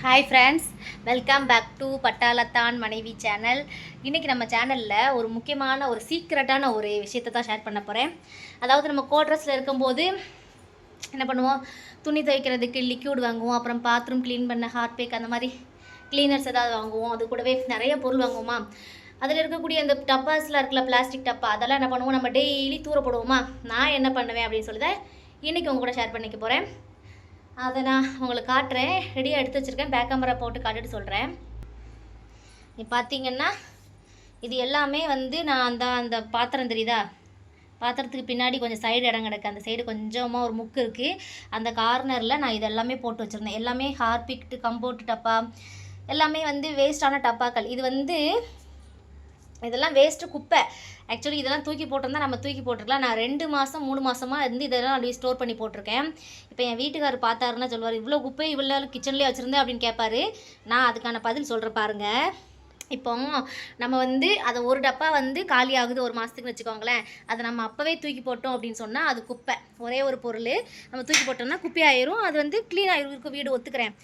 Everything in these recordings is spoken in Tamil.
Hi friends, welcome back to பட்டாளத்தான் மனைவி சேனல். இன்றைக்கி நம்ம சேனலில் ஒரு முக்கியமான ஒரு சீக்ரெட்டான ஒரு விஷயத்தை தான் ஷேர் பண்ண போகிறேன். அதாவது நம்ம கோட்ரஸில் இருக்கும்போது என்ன பண்ணுவோம், துணி துவைக்கிறதுக்கு லிக்யூட் வாங்குவோம், அப்புறம் பாத்ரூம் க்ளீன் பண்ண ஹார்பேக் அந்த மாதிரி க்ளீனர்ஸ் ஏதாவது வாங்குவோம். அது கூடவே நிறைய பொருள் வாங்குவோமா. அதில் இருக்கக்கூடிய அந்த டப்பாஸ்லாம் இருக்குல்ல, பிளாஸ்டிக் டப்பா, அதெல்லாம் என்ன பண்ணுவோம், நம்ம டெய்லி தூர போடுவோமா. நான் என்ன பண்ணுவேன் அப்படின்னு சொல்லி தான் இன்றைக்கி உங்க கூட ஷேர் பண்ணிக்க போகிறேன். அதை நான் உங்களுக்கு காட்டுறேன். ரெடியாக எடுத்து வச்சுருக்கேன். பேக் கேமரா போட்டு காட்டிட்டு சொல்கிறேன். நீ பார்த்தீங்கன்னா இது எல்லாமே வந்து நான் அந்த பாத்திரம் தெரியுதா, பாத்திரத்துக்கு பின்னாடி கொஞ்சம் சைடு இடம் கிடக்கு. அந்த சைடு கொஞ்சமாக ஒரு முக்கு இருக்குது. அந்த கார்னரில் நான் இதெல்லாமே போட்டு வச்சுருந்தேன். எல்லாமே ஹார்பிக்ட்டு, கம்போர்ட் டப்பா, எல்லாமே வந்து வேஸ்ட்டான டப்பாக்கள். இது வந்து இதெல்லாம் வேஸ்ட்டு, குப்பை. ஆக்சுவலி இதெல்லாம் தூக்கி போட்டிருந்தா நம்ம தூக்கி போட்டிருக்கலாம். நான் 2 மாதம் 3 மாதமாக இருந்து இதெல்லாம் அப்படியே ஸ்டோர் பண்ணி போட்டிருக்கேன். இப்போ என் வீட்டுக்காரர் பார்த்தாருன்னா சொல்லுவார், இவ்வளோ குப்பை இவ்வளோ கிச்சன்லேயே வச்சுருந்தேன் அப்படின்னு கேட்பாரு. நான் அதுக்கான பதில் சொல்கிறேன் பாருங்கள். இப்போ நம்ம வந்து அதை ஒரு டப்பா வந்து காலி ஆகுது ஒரு மாதத்துக்கு வச்சுக்கோங்களேன். அதை நம்ம அப்போவே தூக்கி போட்டோம் அப்படின்னு சொன்னால் அது குப்பை. ஒரே ஒரு பொருள் நம்ம தூக்கி போட்டோம்னா குப்பை ஆயிரும். அது வந்து க்ளீன் ஆகிருக்கும் வீடு, ஒத்துக்கிறேன்.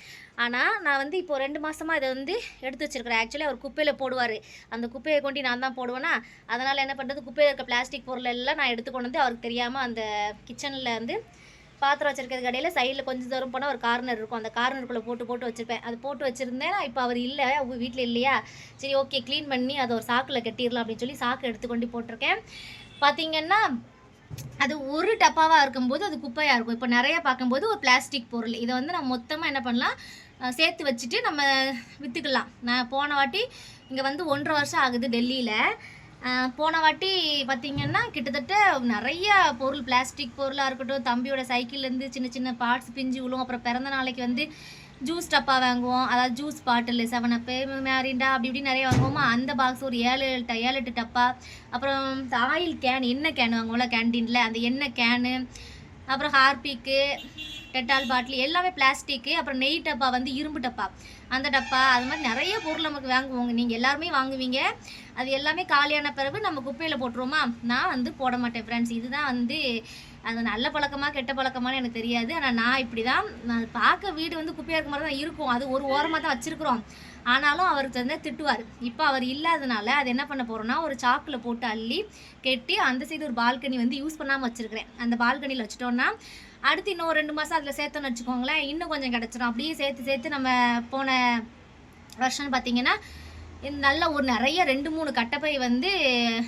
ஆனால் நான் வந்து இப்போது 2 மாதமாக இதை வந்து எடுத்து வச்சுருக்கிறேன். ஆக்சுவலி அவர் குப்பையில் போடுவார். அந்த குப்பையை கொண்டு நான் தான் போடுவேன்னா, அதனால் என்ன பண்ணுறது, குப்பையில் இருக்க பிளாஸ்டிக் பொருள் எல்லாம் நான் எடுத்து கொண்டு வந்து அவருக்கு தெரியாமல் அந்த கிச்சனில் வந்து பாத்திரம் வச்சிருக்கிறது கடையில் சைடில் கொஞ்சம் தூரம் போனால் ஒரு கார்னர் இருக்கும். அந்த கார்னருக்குள்ளே போட்டு வச்சுருப்பேன். அது போட்டு வச்சுருந்தேன். இப்போ அவர் இல்லை, உங்கள் வீட்டில் இல்லையா, சரி ஓகே க்ளீன் பண்ணி அதை ஒரு சாக்கில் கட்டிடலாம் அப்படின்னு சொல்லி சாக்கு எடுத்துக்கொண்டு போட்டிருக்கேன். பார்த்திங்கன்னா அது ஒரு டப்பாவாக இருக்கும்போது அது குப்பையாக இருக்கும். இப்போ நிறையா பார்க்கும்போது ஒரு பிளாஸ்டிக் பொருள். இதை வந்து நம்ம மொத்தமாக என்ன பண்ணலாம், சேர்த்து வச்சுட்டு நம்ம விற்றுக்கலாம். நான் போன வாட்டி இங்கே வந்து 1.5 வருஷம் ஆகுது டெல்லியில். போன வாட்டி பார்த்திங்கன்னா கிட்டத்தட்ட நிறைய பொருள், பிளாஸ்டிக் பொருளாக இருக்கட்டும், தம்பியோட சைக்கிள்லேருந்து சின்ன சின்ன பார்ட்ஸ் பிஞ்சு விழும். அப்புறம் பிறந்த நாளைக்கு வந்து ஜூஸ் டப்பா வாங்குவோம், அதாவது ஜூஸ் பாட்டில் 7up, மேரிண்டா அப்படி இப்படி நிறைய வாங்குவோமா. அந்த பாக்ஸ் ஒரு 7-8 டப்பா. அப்புறம் ஆயில் கேன், எண்ணெய் கேன் வாங்குவோம்ல கேன்டீனில், அந்த எண்ணெய் கேனு, அப்புறம் ஹார்பிக்கு, டெட்டால் பாட்டில் எல்லாமே பிளாஸ்டிக்கு. அப்புறம் நெய் டப்பா வந்து இரும்பு டப்பா, அந்த டப்பா, அது மாதிரி நிறைய பொருள் நமக்கு வாங்குவோங்க. நீங்கள் எல்லாருமே வாங்குவீங்க. அது எல்லாமே காலியான பிறகு நம்ம குப்பையில் போட்டுருவோமா. நான் வந்து போட மாட்டேன் ஃப்ரெண்ட்ஸ். இதுதான் வந்து அது நல்ல பழக்கமாக கெட்ட பழக்கமானு எனக்கு தெரியாது. ஆனால் நான் இப்படி தான், நான் பார்க்க வீடு வந்து குப்பையாக இருக்க மாதிரி தான் இருக்கும். அது ஒரு ஓரமாக தான் வச்சுருக்குறோம். ஆனாலும் அவருக்கு வந்து திட்டுவார். இப்போ அவர் இல்லாதனால அது என்ன பண்ண போகிறோன்னா, ஒரு சாக்கில் போட்டு அள்ளி கெட்டி அந்த சைடு ஒரு பால்கனி வந்து யூஸ் பண்ணாமல் வச்சுருக்கிறேன். அந்த பால்கனியில் வச்சுட்டோன்னா அடுத்து இன்னும் 2 மாதம் அதில் சேர்த்தோன்னு வச்சுக்கோங்களேன், இன்னும் கொஞ்சம் கிடச்சிரும். அப்படியே சேர்த்து நம்ம போன வருஷம்னு பார்த்தீங்கன்னா நல்ல ஒரு நிறைய 2-3 கட்டப்பை வந்து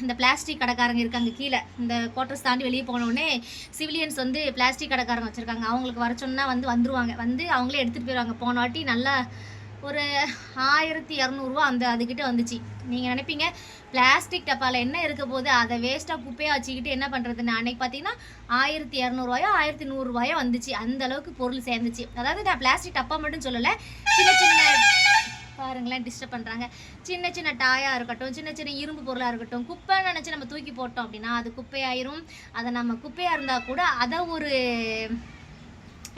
இந்த பிளாஸ்டிக் கடைக்காரங்க இருக்காங்க கீழே. இந்த குவார்ட்டர்ஸ் தாண்டி வெளியே போனோடனே சிவிலியன்ஸ் வந்து பிளாஸ்டிக் கடைக்காரங்க வச்சுருக்காங்க. அவங்களுக்கு வர சொன்னால் வந்துருவாங்க. வந்து அவங்களே எடுத்துகிட்டு போயிடுவாங்க. போன வாட்டி நல்லா ஒரு 1200 அந்த அதுக்கிட்ட வந்துச்சு. நீங்கள் நினைப்பீங்க பிளாஸ்டிக் டப்பாவில் என்ன இருக்க போது, அதை வேஸ்ட்டாக குப்பையாக வச்சுக்கிட்டு என்ன பண்ணுறதுன்னு. அன்றைக்கி பார்த்தீங்கன்னா 1200 1100 வந்துச்சு. அந்த அளவுக்கு பொருள் சேர்ந்துச்சு. அதாவது நான் பிளாஸ்டிக் டப்பா மட்டும் சொல்லலை, சின்ன சின்ன பாருங்களேன் டிஸ்டர்ப் பண்ணுறாங்க, சின்ன சின்ன டாயாக இருக்கட்டும், சின்ன சின்ன இரும்பு பொருளாக இருக்கட்டும், குப்பைன்னு நினச்சி நம்ம தூக்கி போட்டோம் அப்படின்னா அது குப்பையாயிரும். அதை நம்ம குப்பையாக இருந்தால் கூட அதை ஒரு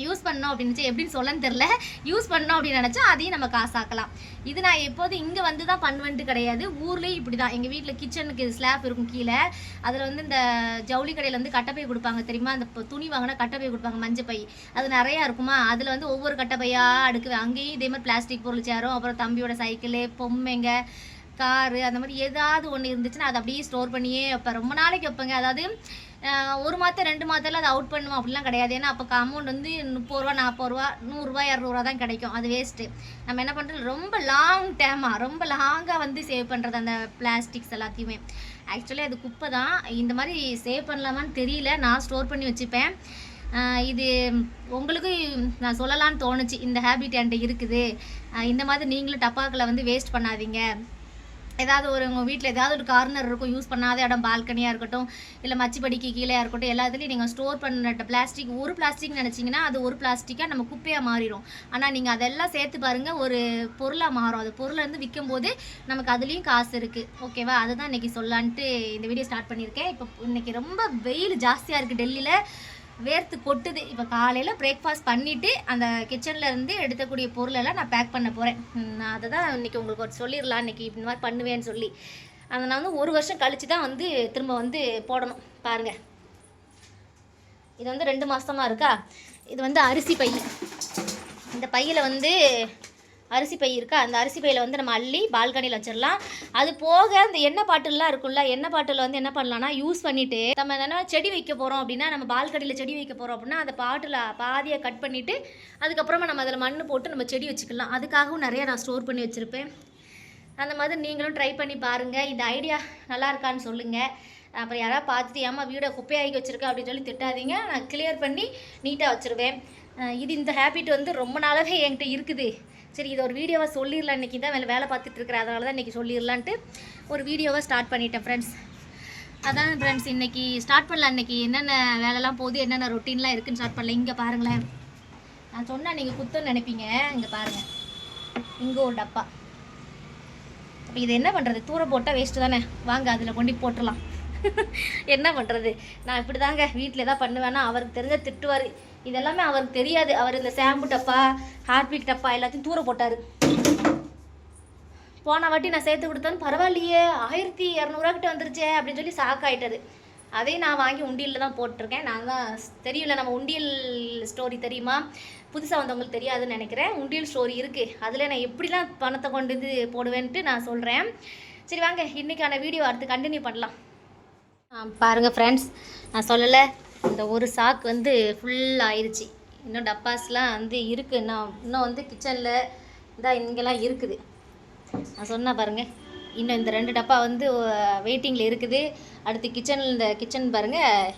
யூஸ் பண்ணோம் அப்படின்னு எப்படின்னு சொல்லன்னு தெரில, யூஸ் பண்ணோம் அப்படின்னு நினச்சா அதையும் நம்ம காசாக்கலாம். இது நான் எப்போதும் இங்கே வந்து தான் பண்ணுவேன்ட்டு கிடையாது. ஊர்லேயும் இப்படி தான். எங்கள் வீட்டில் கிச்சனுக்கு ஸ்லாப் இருக்கும் கீழே. அதில் வந்து இந்த ஜவுளி கடையில் வந்து கட்டப்பை கொடுப்பாங்க தெரியுமா, அந்த துணி வாங்கினா கட்டப்பை கொடுப்பாங்க, மஞ்சப்பை. அது நிறையா இருக்குமா. அதில் வந்து ஒவ்வொரு கட்டப்பையாக அடுக்குவேன். அங்கேயும் இதே மாதிரி பிளாஸ்டிக் பொருள் சேரும். அப்புறம் தம்பியோட சைக்கிளு, பொம்மைங்க, காரு, அந்த மாதிரி ஏதாவது ஒன்று இருந்துச்சுன்னா அதை அப்படியே ஸ்டோர் பண்ணியே வைப்பேன். ரொம்ப நாளைக்கு வைப்பேங்க. அதாவது 1 மாதம் 2 மாதத்தில் அதை அவுட் பண்ணுவோம் அப்படிலாம் கிடையாது. ஏன்னா அப்போ அமௌண்ட் வந்து 30 ரூபா 40 ரூபா 100 ரூபா 200 தான் கிடைக்கும். அது வேஸ்ட்டு. நம்ம என்ன பண்ணுறது, ரொம்ப லாங் டேமாக ரொம்ப லாங்காக வந்து சேவ் பண்ணுறது அந்த பிளாஸ்டிக்ஸ் எல்லாத்தையுமே. ஆக்சுவலி அது குப்பை தான். இந்த மாதிரி சேவ் பண்ணலாமான்னு தெரியல. நான் ஸ்டோர் பண்ணி வச்சுப்பேன். இது உங்களுக்கு நான் சொல்லலான்னு தோணுச்சு. இந்த ஹேபிட் என்கிட்ட இருக்குது. இந்த மாதிரி நீங்களும் டப்பாக்களை வந்து வேஸ்ட் பண்ணாதீங்க. ஏதாவது ஒரு உங்கள் வீட்டில் ஏதாவது ஒரு கார்னர் இருக்கும், யூஸ் பண்ணாத இடம், பால்கனியாக இருக்கட்டும், இல்லை மச்சிப்படிக்கு கீழே இருக்கட்டும், எல்லாத்துலேயும் நீங்கள் ஸ்டோர் பண்ண பிளாஸ்டிக், ஒரு பிளாஸ்டிக் நினச்சிங்கன்னா அது ஒரு பிளாஸ்டிக்காக நம்ம குப்பையாக மாறிடும். ஆனால் நீங்கள் அதெல்லாம் சேர்த்து பாருங்கள், ஒரு பொருளாக மாறும். அது பொருளை வந்து விற்கும் போது நமக்கு அதுலேயும் காசு இருக்குது. ஓகேவா, அதுதான் இன்றைக்கி சொல்லலான்ட்டு இந்த வீடியோ ஸ்டார்ட் பண்ணியிருக்கேன். இப்போ இன்றைக்கி ரொம்ப வெயில் ஜாஸ்தியாக இருக்குது டெல்லியில், வேர்த்து கொட்டுது. இப்போ காலையில் பிரேக்ஃபாஸ்ட் பண்ணிவிட்டு அந்த கிச்சனில் இருந்து எடுக்கக்கூடிய பொருளெல்லாம் நான் பேக் பண்ண போகிறேன். நான் அதை தான் இன்றைக்கி உங்களுக்கு ஒரு சொல்லிடலாம், இன்றைக்கி இந்த மாதிரி பண்ணுவேன்னு சொல்லி. அதை நான் வந்து 1 வருஷம் கழித்து தான் வந்து திரும்ப வந்து போடணும். பாருங்கள், இது வந்து 2 மாதமாக இருக்கா. இது வந்து அரிசி பை. இந்த பையில் வந்து அரிசி பை இருக்கா, அந்த அரிசி பையில் வந்து நம்ம அள்ளி பால்கனியில் வச்சிடலாம். அது போக அந்த எண்ணெய் பாட்டில்லாம் இருக்குல்ல, எண்ணெய் பாட்டில் வந்து என்ன பண்ணலாம்னா யூஸ் பண்ணிவிட்டு நம்ம என்ன செடி வைக்க போகிறோம் அப்படின்னா, நம்ம பால்கனியில் செடி வைக்க போகிறோம் அப்படின்னா அந்த பாட்டில் பாதியை கட் பண்ணிவிட்டு அதுக்கப்புறமா நம்ம அதில் மண் போட்டு நம்ம செடி வச்சுக்கலாம். அதுக்காகவும் நிறையா நான் ஸ்டோர் பண்ணி வச்சுருப்பேன். அந்த மாதிரி நீங்களும் ட்ரை பண்ணி பாருங்கள். இந்த ஐடியா நல்லா இருக்கான்னு சொல்லுங்கள். அப்புறம் யாராவது பார்த்துட்டு ஏமா வீடை குப்பையாகி வச்சுருக்கேன் அப்படின்னு சொல்லி திட்டாதீங்க. நான் கிளியர் பண்ணி நீட்டாக வச்சுருவேன். இது இந்த ஹேபிட் வந்து ரொம்ப நாளாகவே என்கிட்ட இருக்குது. சரி, இதை ஒரு வீடியோவாக சொல்லிடலாம். இன்றைக்கி தான் வேலை பார்த்துட்ருக்குறேன், அதனால தான் இன்றைக்கி சொல்லிடலான்ட்டு ஒரு வீடியோவாக ஸ்டார்ட் பண்ணிட்டேன் ஃப்ரெண்ட்ஸ். அதான் ஃப்ரெண்ட்ஸ், இன்றைக்கி ஸ்டார்ட் பண்ணலாம். இன்றைக்கி என்னென்ன வேலைலாம் போகுது, என்னென்ன ரொட்டீன்லாம் இருக்குதுன்னு ஸ்டார்ட் பண்ணல. இங்கே பாருங்களேன், நான் சொன்னால் நீங்கள் குத்தன்னு நினைப்பீங்க. இங்கே பாருங்கள், இங்கே ஒரு டப்பா. அப்போ இது என்ன பண்ணுறது, தூர போட்டால் வேஸ்ட்டு தானே, வாங்க அதில் கொண்டு போட்டுடலாம். என்ன பண்ணுறது, நான் இப்படி தாங்க வீட்டில் எதாவது பண்ணுவேன்னா அவருக்கு தெரிஞ்ச திட்டுவார். இதெல்லாமே அவருக்கு தெரியாது. அவர் இந்த ஷாம்பு டப்பா, ஹார்பிக் டப்பா எல்லாத்தையும் தூர போட்டார். போன வாட்டி நான் சேர்த்து கொடுத்தேன்னு பரவாயில்லையே 1200 கிட்ட வந்துருச்சே அப்படின்னு சொல்லி ஷாக் ஆகிட்டது. அதையும் நான் வாங்கி உண்டியலில் தான் போட்டிருக்கேன். நான் தான் தெரியல, நம்ம உண்டியல் ஸ்டோரி தெரியுமா, புதுசாக வந்தவங்களுக்கு தெரியாதுன்னு நினைக்கிறேன். உண்டியல் ஸ்டோரி இருக்குது, அதில் நான் எப்படிலாம் பணத்தை கொண்டு வந்து போடுவேன்ட்டு நான் சொல்கிறேன். சரி வாங்க, இன்றைக்கான வீடியோ அடுத்து கண்டினியூ பண்ணலாம். பாருங்கள் ஃப்ரெண்ட்ஸ், நான் சொல்லலை, இந்த ஒரு சாக்கு வந்து ஃபுல் ஆயிடுச்சு. இன்னும் டப்பாஸ்லாம் வந்து இருக்குது. இன்னும் வந்து கிச்சனில் இதான் இங்கெல்லாம் இருக்குது. நான் சொன்னால் பாருங்கள், இன்னும் இந்த 2 டப்பா வந்து வெயிட்டிங்கில் இருக்குது. அடுத்து கிச்சனில் இந்த கிச்சன் பாருங்கள்,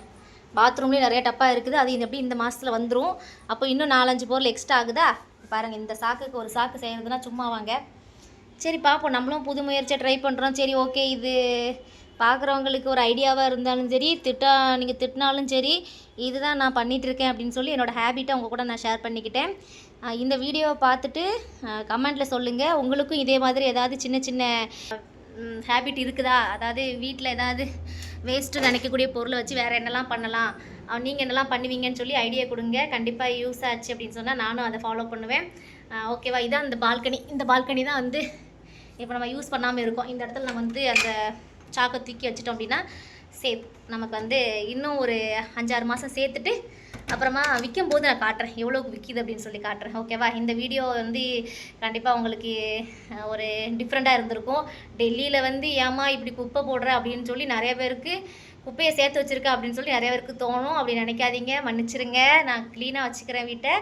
பாத்ரூம்லேயும் நிறைய டப்பா இருக்குது. அது எப்படி இந்த மாதத்தில் வந்துடும். அப்போ இன்னும் 4-5 பொருள் எக்ஸ்ட்ரா ஆகுதா பாருங்கள். இந்த சாக்குக்கு ஒரு சாக்கு செய்கிறதுனா சும்மா வாங்க. சரி பார்ப்போம், நம்மளும் புது முயற்சியாக ட்ரை பண்ணுறோம். சரி ஓகே, இது பார்க்குறவங்களுக்கு ஒரு ஐடியாவாக இருந்தாலும் சரி, நீங்கள் திட்டினாலும் சரி, இதுதான் நான் பண்ணிகிட்ருக்கேன் அப்படின்னு சொல்லி என்னோடய ஹேபிட்டை உங்கள் கூட நான் ஷேர் பண்ணிக்கிட்டேன். இந்த வீடியோவை பார்த்துட்டு கமெண்ட்டில் சொல்லுங்கள், உங்களுக்கும் இதே மாதிரி ஏதாவது சின்ன சின்ன ஹேபிட் இருக்குதா, அதாவது வீட்டில் ஏதாவது வேஸ்ட்டு நினைக்கக்கூடிய பொருளை வச்சு வேறு என்னெல்லாம் பண்ணலாம், நீங்கள் என்னெல்லாம் பண்ணுவீங்கன்னு சொல்லி ஐடியா கொடுங்க. கண்டிப்பாக யூஸ் ஆச்சு அப்படின்னு சொன்னால் நானும் அதை ஃபாலோ பண்ணுவேன். ஓகேவா, இதான் இந்த பால்கனி. இந்த பால்கனி தான் வந்து இப்போ நம்ம யூஸ் பண்ணாமல் இருக்கோம். இந்த இடத்துல நம்ம வந்து அந்த சாக்கை தூக்கி வச்சிட்டோம் அப்படின்னா சேஃப். நமக்கு வந்து இன்னும் ஒரு 5-6 மாதம் சேர்த்துட்டு அப்புறமா விற்கும் போது நான் காட்டுறேன் எவ்வளோக்கு விற்கிது அப்படின்னு சொல்லி காட்டுறேன். ஓகேவா, இந்த வீடியோ வந்து கண்டிப்பாக உங்களுக்கு ஒரு டிஃப்ரெண்ட்டாக இருந்திருக்கும். டெல்லியில் வந்து ஏமா இப்படி குப்பை போடுற அப்படின்னு சொல்லி நிறைய பேருக்கு குப்பையை சேர்த்து வச்சுருக்கேன் அப்படின்னு சொல்லி நிறைய பேருக்கு தோணும். அப்படி நினைக்காதீங்க, மன்னிச்சிருங்க. நான் க்ளீனாக வச்சுக்கிறேன் வீட்டை.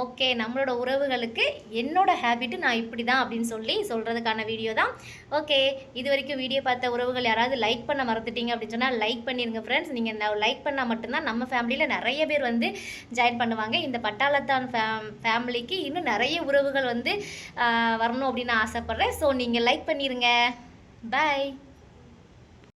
ஓகே, நம்மளோட உறவுகளுக்கு என்னோட ஹேபிட்டு நான் இப்படி தான் அப்படின்னு சொல்லி சொல்கிறதுக்கான வீடியோ தான். ஓகே, இது வரைக்கும் வீடியோ பார்த்த உறவுகள் யாராவது லைக் பண்ண மறந்துட்டீங்க அப்படின்னு சொன்னால் லைக் பண்ணிடுங்க ஃப்ரெண்ட்ஸ். நீங்கள் லைக் பண்ணால் மட்டும்தான் நம்ம ஃபேமிலியில் நிறைய பேர் வந்து ஜாயின் பண்ணுவாங்க. இந்த பட்டாளத்தான் ஃபேமிலிக்கு இன்னும் நிறைய உறவுகள் வந்து வரணும் அப்படின்னு ஆசைப்பட்றேன். ஸோ நீங்கள் லைக் பண்ணிடுங்க. பாய்.